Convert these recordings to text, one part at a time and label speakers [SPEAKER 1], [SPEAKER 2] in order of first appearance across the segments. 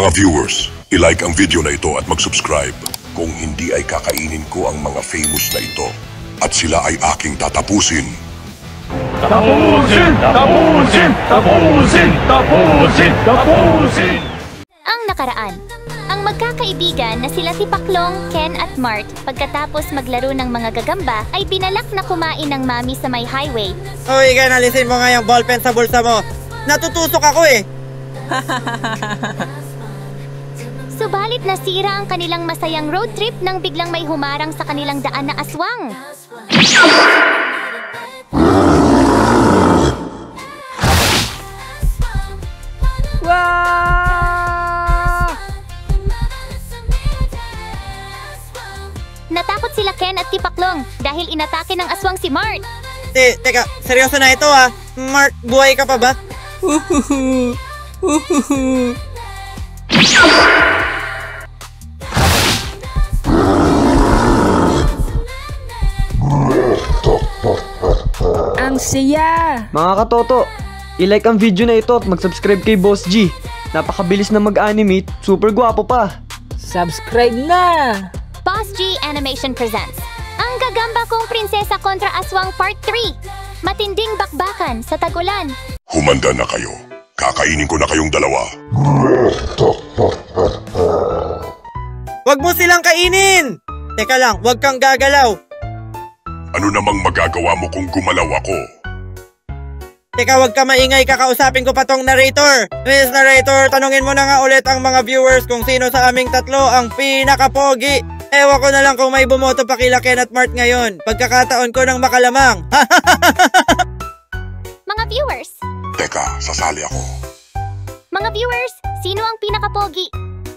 [SPEAKER 1] Mga viewers, i-like ang video na ito at mag-subscribe. Kung hindi ay kakainin ko ang mga famous na ito at sila ay aking tatapusin.
[SPEAKER 2] Tapusin! Tapusin! Tapusin! Tapusin! Tapusin!
[SPEAKER 3] Ang nakaraan. Ang magkakaibigan na sila Tipaklong, Ken at Mart pagkatapos maglaro ng mga gagamba ay binalak na kumain ng mami sa may highway.
[SPEAKER 4] Uy, Ken, alisin mo nga yung ballpen sa bulsa mo. Natutusok ako eh.
[SPEAKER 3] Subalit nasira ang kanilang masayang road trip nang biglang may humarang sa kanilang daan na aswang. Natakot sila Ken at Tipaklong dahil inatake ng aswang si Mart.
[SPEAKER 4] Teka, seryoso na ito ah. Mart, buhay ka pa ba?
[SPEAKER 5] Ang saya!
[SPEAKER 6] Mga katoto, i-like ang video na ito at mag-subscribe kay Boss G. Napakabilis na mag-animate, super gwapo pa.
[SPEAKER 5] Subscribe na!
[SPEAKER 3] Boss G Animation presents ang gagamba kong prinsesa kontra aswang part 3. Matinding bakbakan sa Tagulan.
[SPEAKER 1] Humanda na kayo. Kakainin ko na kayong dalawa.
[SPEAKER 4] Wag mo silang kainin! Teka lang, wag kang gagalaw.
[SPEAKER 1] Ano namang magagawa mo kung gumalaw ako?
[SPEAKER 4] Teka, wag ka maingay, kakausapin ko pa tong narrator. Miss Narrator, tanungin mo na nga ulit ang mga viewers kung sino sa aming tatlo ang pinakapogi. Ewan ko na lang kung may bumoto pa kila Ken at Mart ngayon. Pagkakataon ko ng makalamang.
[SPEAKER 3] Mga viewers!
[SPEAKER 1] Teka, sasali ako.
[SPEAKER 3] Mga viewers, sino ang pinakapogi?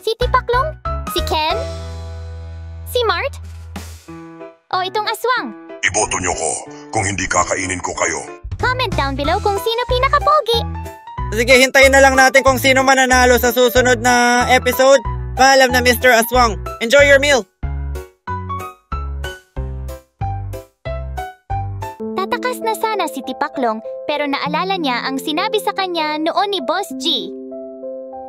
[SPEAKER 3] Si Tipaklong? Si Ken? Si Mart? O itong aswang?
[SPEAKER 1] Iboto nyo ko kung hindi kakainin ko kayo.
[SPEAKER 3] Comment down below kung sino pinakapogi.
[SPEAKER 4] Sige, hintayin na lang natin kung sino mananalo sa susunod na episode. Paalam na Mr. Aswang. Enjoy your meal!
[SPEAKER 3] Tatakas na sana si Tipaklong pero naalala niya ang sinabi sa kanya noon ni Boss G.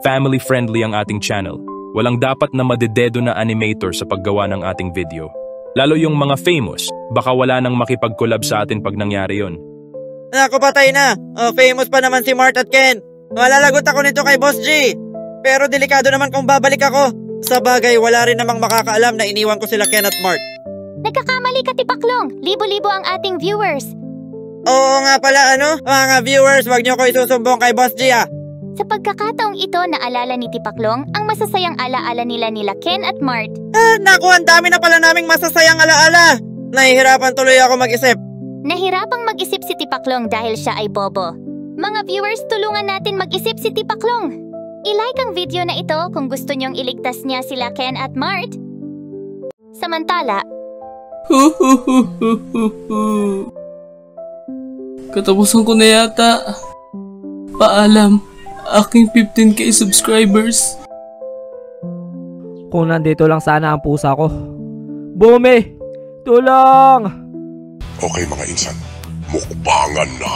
[SPEAKER 2] Family-friendly ang ating channel. Walang dapat na madededo na animator sa paggawa ng ating video. Lalo yung mga famous, baka wala nang makipag-collab sa atin pag nangyari yon.
[SPEAKER 4] Naku, patay na. Famous pa naman si Mart at Ken. Malalagot ako nito kay Boss G. Pero delikado naman kung babalik ako. Sa bagay, wala rin namang makakaalam na iniwan ko sila Ken at Mart.
[SPEAKER 3] Nagkakamali ka Tipaklong. Libo-libo ang ating viewers.
[SPEAKER 4] Oo nga pala, mga viewers, wag niyo ko isusumbong kay Boss G ah.
[SPEAKER 3] Sa pagkakataong ito, naalala ni Tipaklong ang masasayang alaala nila Ken at Mart.
[SPEAKER 4] Naku, ang dami na pala naming masasayang alaala. Nahihirapan tuloy ako mag-isip.
[SPEAKER 3] Nahirapang mag-isip si Tipaklong dahil siya ay bobo. Mga viewers, tulungan natin mag-isip si Tipaklong. I-like ang video na ito kung gusto niyong iligtas niya sila Ken at Mart. Samantala,
[SPEAKER 5] Katapusan ko na yata. Paalam, aking 15k subscribers.
[SPEAKER 6] Kung nandito lang sana ang pusa ko. Bumi! Tulong!
[SPEAKER 1] Okay mga insan, mukbangan na.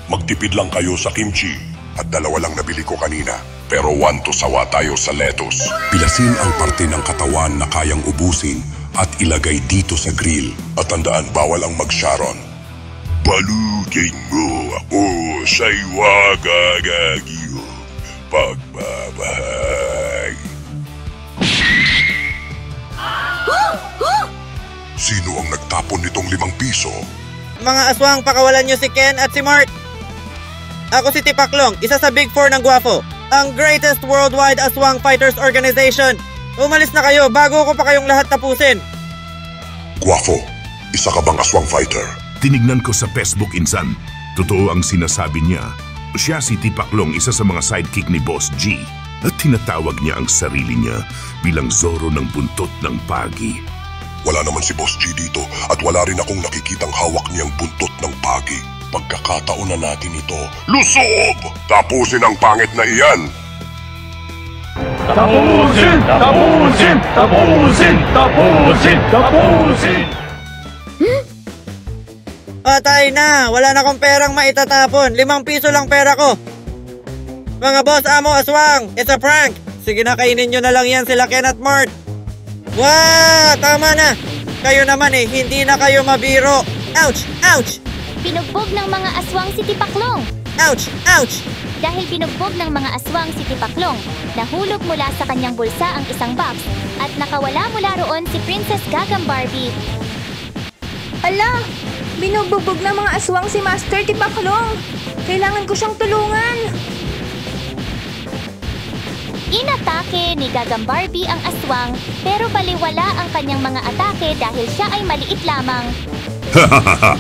[SPEAKER 1] Magtipid lang kayo sa kimchi at dalawa lang nabili ko kanina. Pero 1 to sawa tayo sa lettuce. Pilasin ang parte ng katawan na kayang ubusin at ilagay dito sa grill. At tandaan, bawal ang mag-sharon. Balugin mo ako sa'y wagagagiyong pagbabahay. Sino ang nagtapon nitong 5 piso?
[SPEAKER 4] Mga aswang, pakawalan niyo si Ken at si Mart. Ako si Tipaklong, isa sa Big 4 ng Guwapo. Ang greatest worldwide aswang fighters organization. Umalis na kayo bago ko pa kayong lahat tapusin.
[SPEAKER 1] Guwafo, isa ka bang aswang fighter?
[SPEAKER 7] Tinignan ko sa Facebook, insan. Totoo ang sinasabi niya. Siya si Tipaklong, isa sa mga sidekick ni Boss G. At tinatawag niya ang sarili niya bilang Zoro ng buntot ng pagi.
[SPEAKER 1] Wala naman si Boss G dito at wala rin akong nakikitang hawak niyang buntot ng pagi. Pagkakataon na natin ito, lusob! Tapusin ang pangit na iyan!
[SPEAKER 2] Tapusin! Tapusin! Tapusin! Tapusin! Tapusin!
[SPEAKER 4] Patay na! Wala na akong perang maitatapon. 5 piso lang pera ko. Mga boss, amo, aswang! It's a prank! sige na, kainin nyo na lang yan sila Ken at Mart. Wow! Tama na! Kayo naman hindi na kayo mabiro. Ouch! Ouch!
[SPEAKER 3] Binugbog ng mga aswang si Tipaklong.
[SPEAKER 4] Ouch! Ouch!
[SPEAKER 3] Dahil binugbog ng mga aswang si Tipaklong, nahulog mula sa kanyang bulsa ang isang box at nakawala mula roon si Princess Gagam Barbie.
[SPEAKER 8] Ala! Binugbog ng mga aswang si Master Tipaklong. Kailangan ko siyang tulungan.
[SPEAKER 3] Inatake ni Gagam Barbie ang aswang pero baliwala ang kanyang mga atake dahil siya ay maliit lamang.
[SPEAKER 7] Hahaha!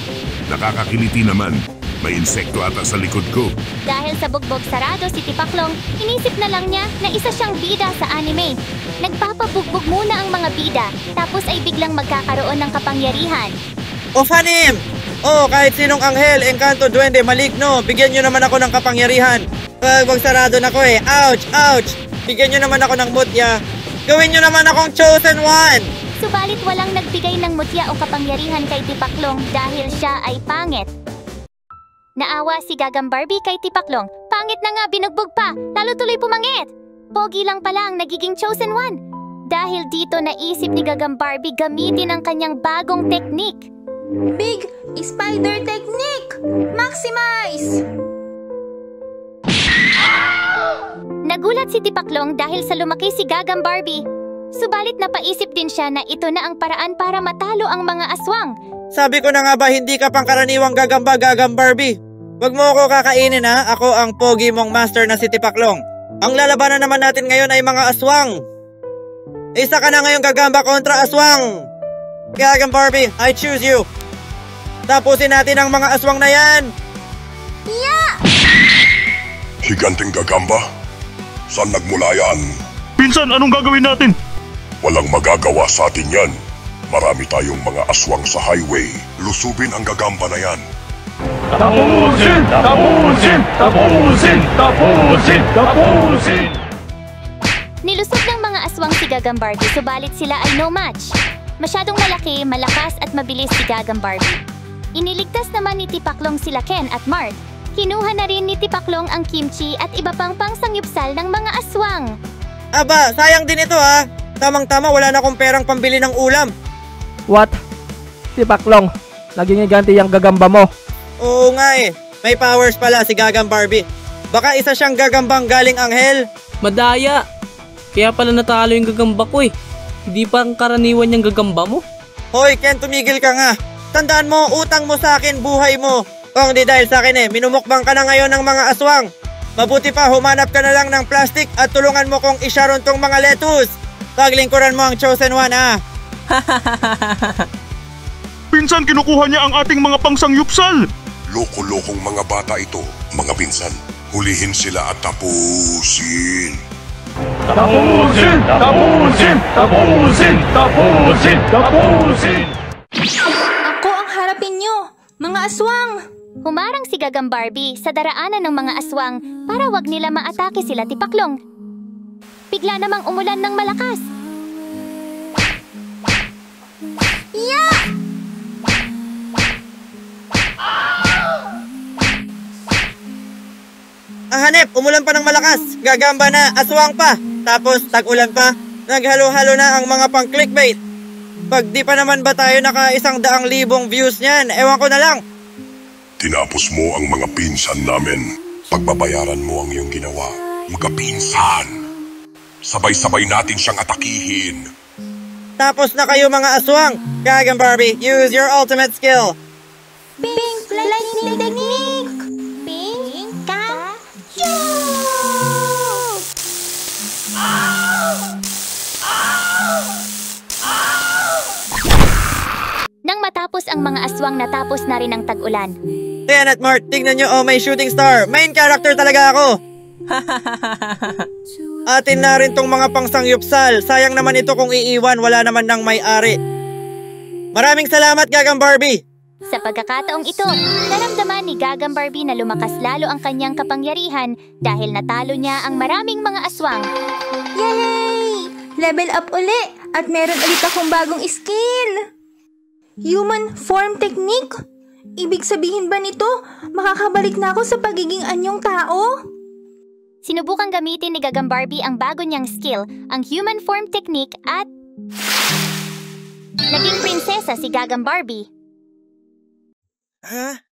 [SPEAKER 7] Nakakakiliti naman. May insekto ata sa likod ko.
[SPEAKER 3] Dahil sa bugbog sarado si Tipaklong, inisip na lang niya na isa siyang bida sa anime. Nagpapabugbog muna ang mga bida, tapos ay biglang magkakaroon ng kapangyarihan.
[SPEAKER 4] Ofanim! Oh, kahit sinong anghel, engkanto, duwende, maligno, bigyan nyo naman ako ng kapangyarihan. Pag sarado na ko Ouch! Ouch! Bigyan nyo naman ako ng mutya. Gawin nyo naman akong chosen one!
[SPEAKER 3] Subalit walang nagbigay ng mutya o kapangyarihan kay Tipaklong dahil siya ay pangit. Naawa si Gagam Barbie kay Tipaklong. Pangit na nga, binugbog pa, lalo tuloy pumangit. Pogi lang pala ang nagiging chosen one. Dahil dito naisip ni Gagam Barbie gamitin ang kanyang bagong teknik.
[SPEAKER 8] Big Spider Technique! Maximize!
[SPEAKER 3] Nagulat si Tipaklong dahil sa lumaki si Gagam Barbie. Subalit napaisip din siya na ito na ang paraan para matalo ang mga aswang.
[SPEAKER 4] Sabi ko na nga ba hindi ka pangkaraniwang gagamba, Gagam Barbie? Wag mo ako kakainin ha, ako ang pogi mong master na si Tipaklong. Ang lalabanan naman natin ngayon ay mga aswang. Isa ka na ngayong gagamba kontra aswang. Gagam Barbie, I choose you. Tapusin natin ang mga aswang na yan.
[SPEAKER 1] Higanting gagamba? Saan nagmula yan?
[SPEAKER 9] Pinsan, anong gagawin natin?
[SPEAKER 1] Walang magagawa sa atin yan. Marami tayong mga aswang sa highway. Lusubin ang gagamba na yan.
[SPEAKER 9] Tapusin! Tapusin! Tapusin! Tapusin! Tapusin!
[SPEAKER 3] Nilusog ng mga aswang si Gagam Barbie subalit sila ay no match. Masyadong malaki, malakas at mabilis si Gagam Barbie. Iniligtas naman ni Tipaklong sila Ken at Mart. Kinuha na rin ni Tipaklong ang kimchi at iba pang pangsangyupsal ng mga aswang.
[SPEAKER 4] Aba, sayang din ito ha. Tamang-tama wala na akong perang pambili ng ulam.
[SPEAKER 5] What? Tipaklong, naging iganti yung gagamba mo.
[SPEAKER 4] Oo nga may powers pala si Gagam Barbie. Baka isa siyang gagambang galing anghel.
[SPEAKER 5] Madaya. Kaya pala natalo yung gagamba ko Hindi pa ang karaniwan yung gagamba mo.
[SPEAKER 4] Hoy Ken, tumigil ka nga. Tandaan mo, utang mo sa akin buhay mo. Kung di dahil sa akin minumukbang ka na ngayon ng mga aswang. Mabuti pa humanap ka na lang ng plastic at tulungan mo kong isyaron tong mga lettuce. Taglingkuran mo ang chosen one ha.
[SPEAKER 9] Pinsan, kinukuha niya ang ating mga pangsangyupsal.
[SPEAKER 1] Loko-lokong mga bata ito, mga pinsan. Hulihin sila at tapusin.
[SPEAKER 9] Tapusin! Tapusin! Tapusin! Tapusin! Tapusin!
[SPEAKER 8] Ako ang harapin nyo, mga aswang!
[SPEAKER 3] Humarang si Gagam Barbie sa daraanan ng mga aswang para wag nila maatake sila Tipaklong. Bigla namang umulan ng malakas.
[SPEAKER 4] Hanep, umulan pa ng malakas. Gagamba na, aswang pa. Tapos tag-ulan pa. Naghalo-halo na ang mga pang-clickbait. Pag di pa naman ba tayo naka 100,000 views niyan, ewan ko na lang.
[SPEAKER 1] Tinapos mo ang mga pinsan namin. Pagbabayaran mo ang iyong ginawa. Mga pinsan. Sabay-sabay natin siyang atakihin.
[SPEAKER 4] Tapos na kayo mga aswang. Gagam Barbie, use your ultimate skill.
[SPEAKER 8] Pink Lightning Technique!
[SPEAKER 3] Nang matapos ang mga aswang, natapos na rin ang tag-ulan.
[SPEAKER 4] Ken at Mart, tignan nyo, may shooting star. Main character talaga ako. Atin na rin tong mga pangsangyupsal. Sayang naman ito kung iiwan, wala naman ng may-ari. Maraming salamat, Gagam Barbie.
[SPEAKER 3] Sa pagkakataong ito, naramdaman ni Gagam Barbie na lumakas lalo ang kanyang kapangyarihan dahil natalo niya ang maraming mga aswang.
[SPEAKER 8] Yay! Level up uli at meron ulit akong bagong skill. Human form technique? Ibig sabihin ba nito, makakabalik na ako sa pagiging anyong tao?
[SPEAKER 3] Sinubukang gamitin ni Gagang Barbie ang bago niyang skill, ang human form technique at naging prinsesa si Gagang Barbie.
[SPEAKER 4] Ha?